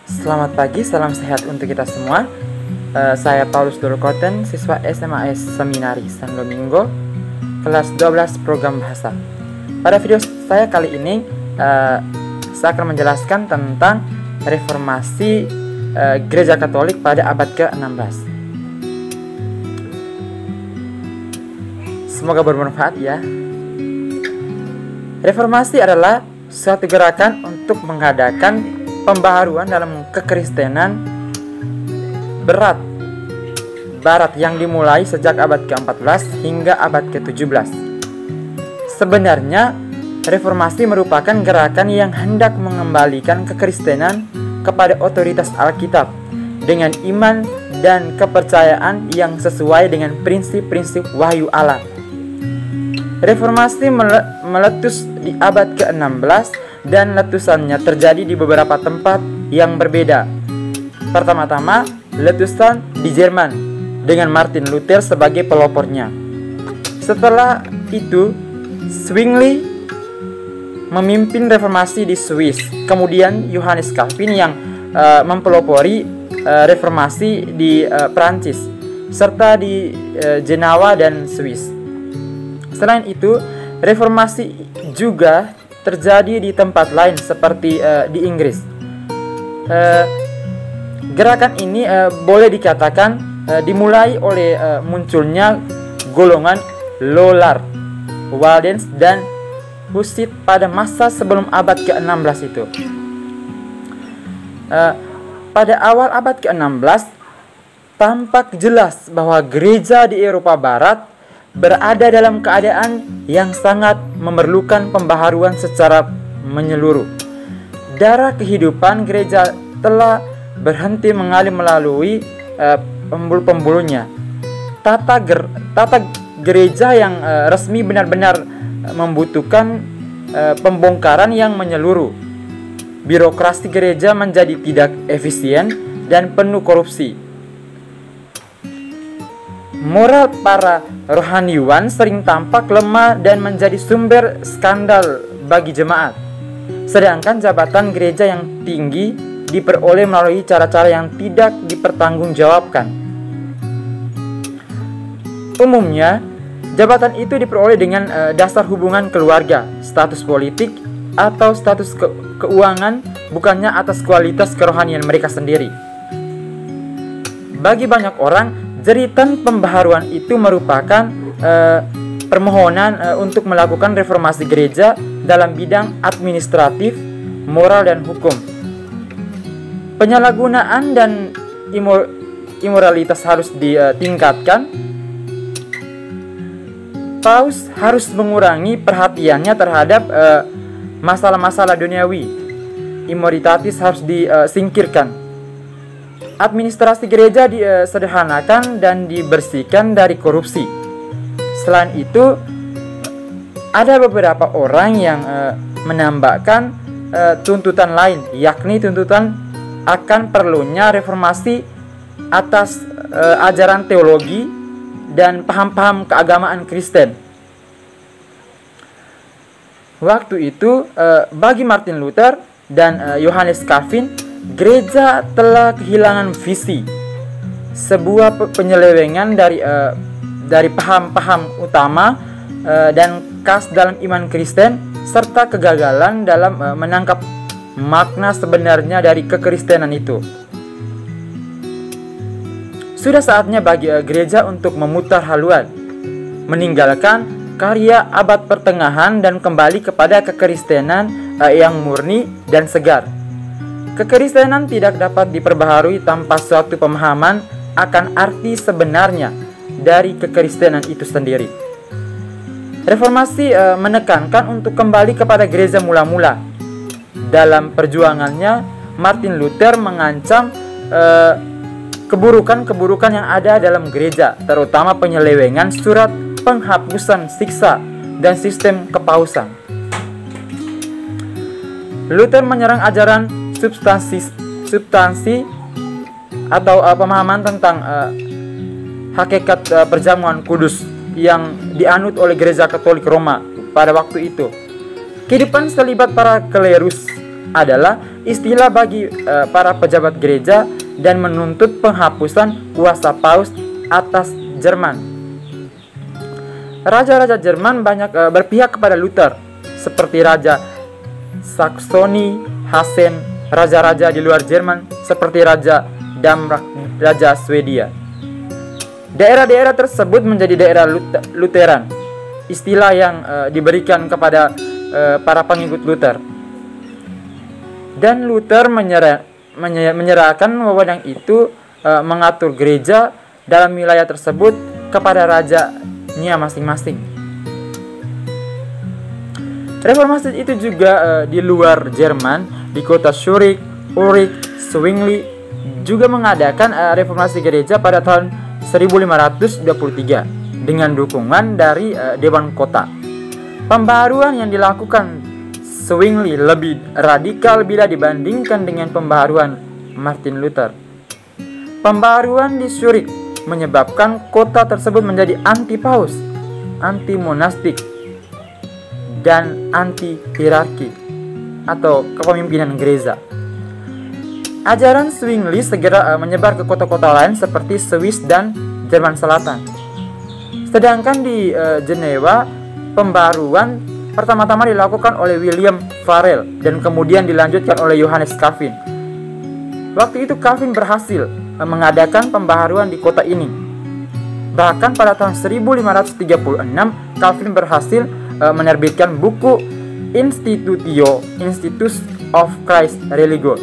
Selamat pagi, salam sehat untuk kita semua. Saya Paulus Dolokoten, siswa SMAS Seminari San Domingo, kelas 12 program bahasa. Pada video saya kali ini, saya akan menjelaskan tentang reformasi Gereja Katolik pada abad ke-16. Semoga bermanfaat ya. Reformasi adalah suatu gerakan untuk mengadakan pembaharuan dalam kekristenan barat yang dimulai sejak abad ke-14 hingga abad ke-17. Sebenarnya, reformasi merupakan gerakan yang hendak mengembalikan kekristenan kepada otoritas Alkitab dengan iman dan kepercayaan yang sesuai dengan prinsip-prinsip wahyu Allah. Reformasi meletus di abad ke-16 dan letusannya terjadi di beberapa tempat yang berbeda. Pertama-tama, letusan di Jerman dengan Martin Luther sebagai pelopornya. Setelah itu, Zwingli memimpin reformasi di Swiss. Kemudian Johannes Calvin yang mempelopori reformasi di Prancis serta di Jenewa dan Swiss. Selain itu, reformasi juga terjadi di tempat lain seperti di Inggris. Gerakan ini boleh dikatakan dimulai oleh munculnya golongan Lollard, Waldense, dan Hussite pada masa sebelum abad ke-16 itu. Pada awal abad ke-16, tampak jelas bahwa gereja di Eropa Barat berada dalam keadaan yang sangat memerlukan pembaharuan secara menyeluruh. Darah kehidupan gereja telah berhenti mengalir melalui pembuluh-pembuluhnya. Tata gereja yang resmi benar-benar membutuhkan pembongkaran yang menyeluruh. Birokrasi gereja menjadi tidak efisien dan penuh korupsi. Moral para rohaniwan sering tampak lemah dan menjadi sumber skandal bagi jemaat. Sedangkan jabatan gereja yang tinggi diperoleh melalui cara-cara yang tidak dipertanggungjawabkan. Umumnya, jabatan itu diperoleh dengan dasar hubungan keluarga, status politik, atau status keuangan, bukannya atas kualitas kerohanian mereka sendiri. Bagi banyak orang, jeritan pembaharuan itu merupakan permohonan untuk melakukan reformasi gereja dalam bidang administratif, moral, dan hukum. Penyalahgunaan dan imoralitas harus ditingkatkan. Paus harus mengurangi perhatiannya terhadap masalah-masalah duniawi. Immoralitatis harus disingkirkan. Administrasi gereja disederhanakan dan dibersihkan dari korupsi. Selain itu, ada beberapa orang yang menambahkan tuntutan lain, yakni tuntutan akan perlunya reformasi atas ajaran teologi dan paham-paham keagamaan Kristen. Waktu itu, bagi Martin Luther dan Johannes Calvin, gereja telah kehilangan visi, sebuah penyelewengan dari paham-paham utama dan khas dalam iman Kristen, serta kegagalan dalam menangkap makna sebenarnya dari kekristenan itu. Sudah saatnya bagi gereja untuk memutar haluan, meninggalkan karya abad pertengahan dan kembali kepada kekristenan yang murni dan segar. Kekristenan tidak dapat diperbaharui tanpa suatu pemahaman akan arti sebenarnya dari kekristenan itu sendiri. Reformasi menekankan untuk kembali kepada gereja mula-mula. Dalam perjuangannya, Martin Luther mengancam keburukan-keburukan yang ada dalam gereja, terutama penyelewengan surat, penghapusan siksa, dan sistem kepausan. Luther menyerang ajaran substansi atau pemahaman tentang hakikat perjamuan kudus yang dianut oleh Gereja Katolik Roma pada waktu itu. Kehidupan selibat para klerus adalah istilah bagi para pejabat gereja dan menuntut penghapusan kuasa Paus atas Jerman. Raja-raja Jerman banyak berpihak kepada Luther, seperti Raja Saksoni, Hessen, raja-raja di luar Jerman seperti Raja Damrak, Raja Swedia. Daerah-daerah tersebut menjadi daerah Lutheran, istilah yang diberikan kepada para pengikut Luther. Dan Luther menyerahkan wewenang itu mengatur gereja dalam wilayah tersebut kepada rajanya masing-masing. Reformasi itu juga di luar Jerman, di kota Zurich, Ulrich Zwingli juga mengadakan reformasi gereja pada tahun 1523 dengan dukungan dari Dewan Kota. Pembaharuan yang dilakukan Zwingli lebih radikal bila dibandingkan dengan pembaharuan Martin Luther. Pembaharuan di Zurich menyebabkan kota tersebut menjadi anti-paus, anti-monastik, dan anti-hierarki atau kepemimpinan gereja. Ajaran Zwingli segera menyebar ke kota-kota lain seperti Swiss dan Jerman Selatan. Sedangkan di Jenewa, pembaruan pertama-tama dilakukan oleh William Farel dan kemudian dilanjutkan oleh Johannes Calvin. Waktu itu Calvin berhasil mengadakan pembaharuan di kota ini. Bahkan pada tahun 1536 Calvin berhasil menerbitkan buku Institutio Institutus of Christ Religio.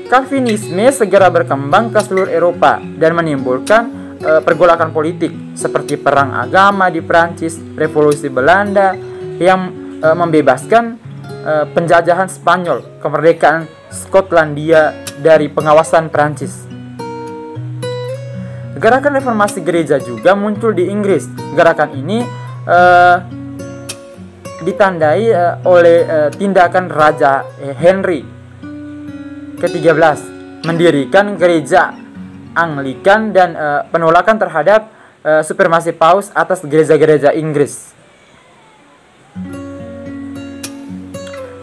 Calvinisme segera berkembang ke seluruh Eropa dan menimbulkan pergolakan politik seperti perang agama di Prancis, revolusi Belanda yang membebaskan penjajahan Spanyol, kemerdekaan Skotlandia dari pengawasan Prancis. Gerakan reformasi gereja juga muncul di Inggris. Gerakan ini ditandai oleh tindakan Raja Henry ke-13 mendirikan gereja Anglikan dan penolakan terhadap supremasi paus atas gereja-gereja Inggris.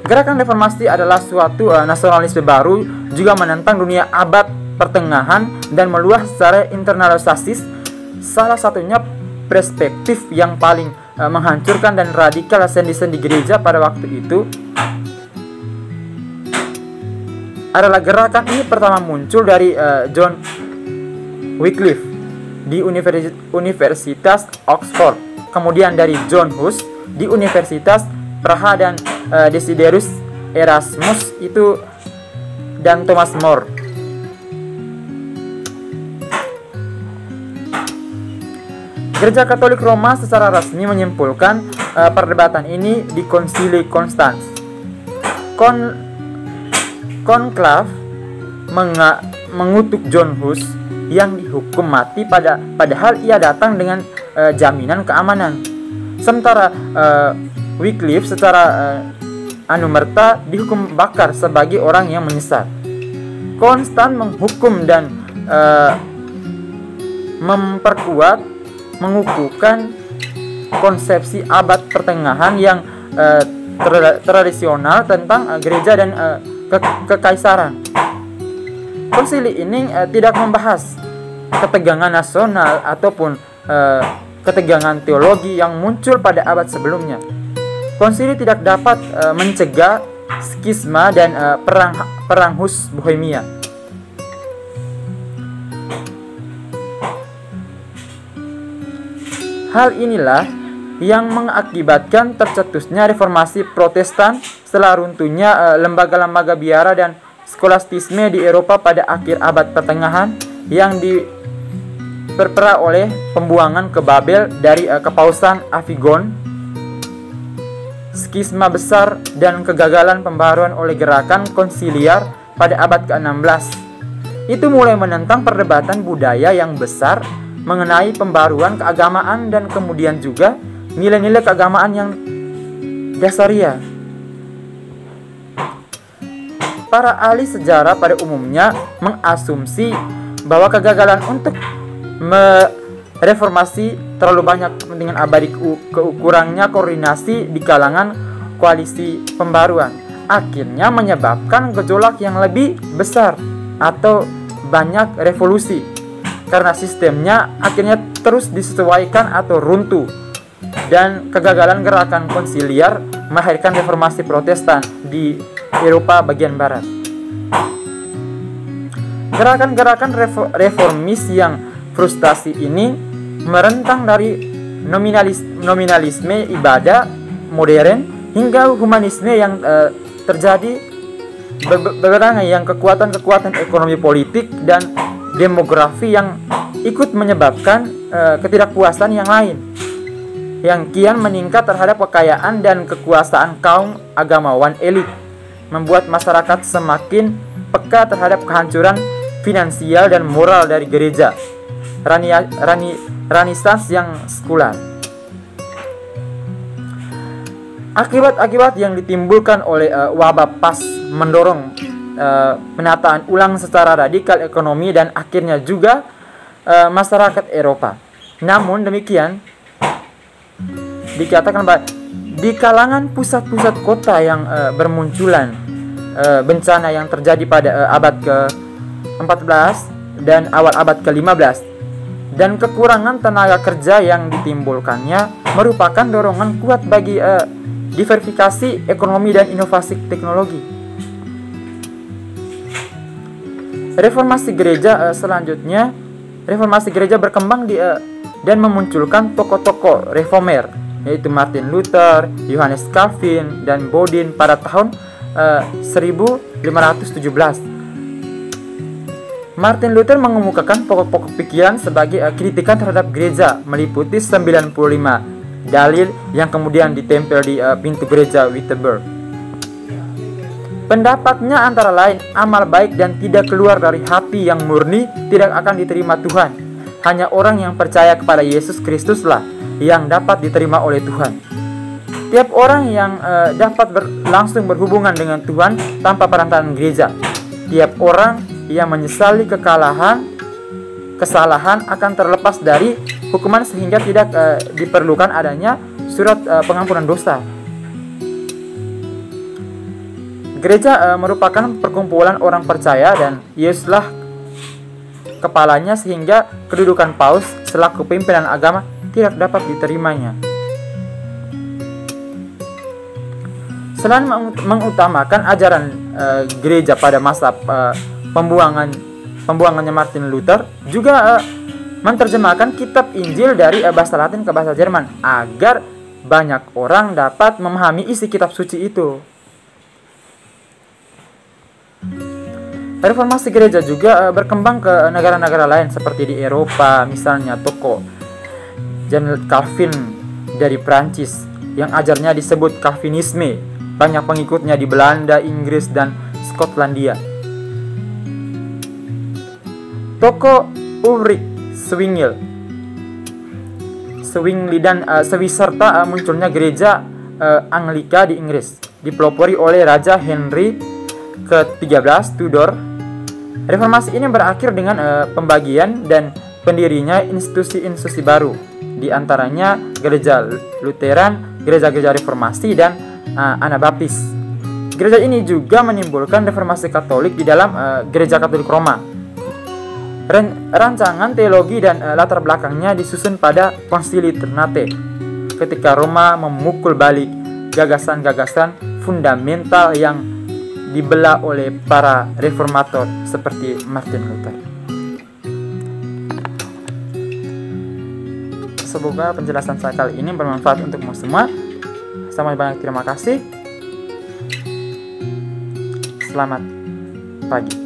Gerakan reformasi adalah suatu nasionalisme baru, juga menentang dunia abad pertengahan dan meluas secara internalisasi. Salah satunya perspektif yang paling menghancurkan dan radikal sendi-sendi gereja pada waktu itu adalah gerakan ini pertama muncul dari John Wycliffe di Universitas Oxford, kemudian dari John Hus di Universitas Praha dan Desiderius Erasmus itu dan Thomas More. Gereja Katolik Roma secara resmi menyimpulkan perdebatan ini di Konsili Konstans. Konklav mengutuk John Hus yang dihukum mati padahal ia datang dengan jaminan keamanan. Sementara Wycliffe secara anumerta dihukum bakar sebagai orang yang menyesat. Konstan menghukum dan mengukuhkan konsepsi abad pertengahan yang tradisional tentang gereja dan kekaisaran. Konsili ini tidak membahas ketegangan nasional ataupun ketegangan teologi yang muncul pada abad sebelumnya. Konsili tidak dapat mencegah skisma dan perang Hus Bohemia. Hal inilah yang mengakibatkan tercetusnya reformasi Protestan setelah runtuhnya lembaga-lembaga biara dan skolastisme di Eropa pada akhir abad pertengahan yang diperparah oleh pembuangan ke Babel dari kepausan Avignon, skisma besar dan kegagalan pembaharuan oleh gerakan konsiliar pada abad ke-16. Itu mulai menentang perdebatan budaya yang besar mengenai pembaruan keagamaan dan kemudian juga nilai-nilai keagamaan yang dasaria. Para ahli sejarah pada umumnya mengasumsi bahwa kegagalan untuk mereformasi terlalu banyak kepentingan abadi keukurannya koordinasi di kalangan koalisi pembaruan. akhirnya menyebabkan gejolak yang lebih besar atau banyak revolusi, karena sistemnya akhirnya terus disesuaikan atau runtuh, dan kegagalan gerakan konsiliar melahirkan reformasi Protestan di Eropa bagian barat. Gerakan-gerakan reformis yang frustasi ini merentang dari nominalisme ibadah modern hingga humanisme yang terjadi bebarengan yang kekuatan ekonomi politik dan demografi yang ikut menyebabkan ketidakpuasan yang lain yang kian meningkat terhadap kekayaan dan kekuasaan kaum agamawan elit, membuat masyarakat semakin peka terhadap kehancuran finansial dan moral dari gereja Renaissance yang sekular. Akibat-akibat yang ditimbulkan oleh wabah pest mendorong penataan ulang secara radikal ekonomi dan akhirnya juga masyarakat Eropa. Namun demikian, dikatakan bahwa di kalangan pusat-pusat kota yang bermunculan bencana yang terjadi pada abad ke-14 dan awal abad ke-15, dan kekurangan tenaga kerja yang ditimbulkannya merupakan dorongan kuat bagi diversifikasi ekonomi dan inovasi teknologi. Reformasi gereja selanjutnya, reformasi gereja berkembang dan memunculkan tokoh-tokoh reformer, yaitu Martin Luther, Johannes Calvin, dan Bodin pada tahun 1517. Martin Luther mengemukakan pokok-pokok pikiran sebagai kritikan terhadap gereja, meliputi 95 dalil yang kemudian ditempel di pintu gereja Wittenberg. Pendapatnya antara lain, amal baik dan tidak keluar dari hati yang murni tidak akan diterima Tuhan. Hanya orang yang percaya kepada Yesus Kristuslah yang dapat diterima oleh Tuhan. Tiap orang yang dapat langsung berhubungan dengan Tuhan tanpa perantaraan gereja. Tiap orang yang menyesali kesalahan akan terlepas dari hukuman sehingga tidak diperlukan adanya surat pengampunan dosa. Gereja merupakan perkumpulan orang percaya dan Yesuslah kepalanya, sehingga kedudukan paus selaku pimpinan agama tidak dapat diterimanya. Selain mengutamakan ajaran gereja pada masa pembuangannya Martin Luther, juga menerjemahkan kitab Injil dari bahasa Latin ke bahasa Jerman agar banyak orang dapat memahami isi kitab suci itu. Reformasi gereja juga berkembang ke negara-negara lain seperti di Eropa, misalnya tokoh Jean Calvin dari Prancis yang ajarnya disebut Calvinisme, banyak pengikutnya di Belanda, Inggris, dan Skotlandia. Tokoh Ulrich Zwingli dan serta munculnya gereja Anglika di Inggris, dipelopori oleh Raja Henry ke-13 Tudor. Reformasi ini berakhir dengan pembagian dan pendirinya institusi-institusi baru, di antaranya gereja Lutheran, gereja-gereja reformasi, dan Anabaptis. Gereja ini juga menimbulkan reformasi Katolik di dalam gereja Katolik Roma. Rancangan teologi dan latar belakangnya disusun pada Konsili Ternate, ketika Roma memukul balik gagasan-gagasan fundamental yang dibelah oleh para reformator seperti Martin Luther. Semoga penjelasan saya kali ini bermanfaat untuk semua. Sama banyak terima kasih. Selamat pagi.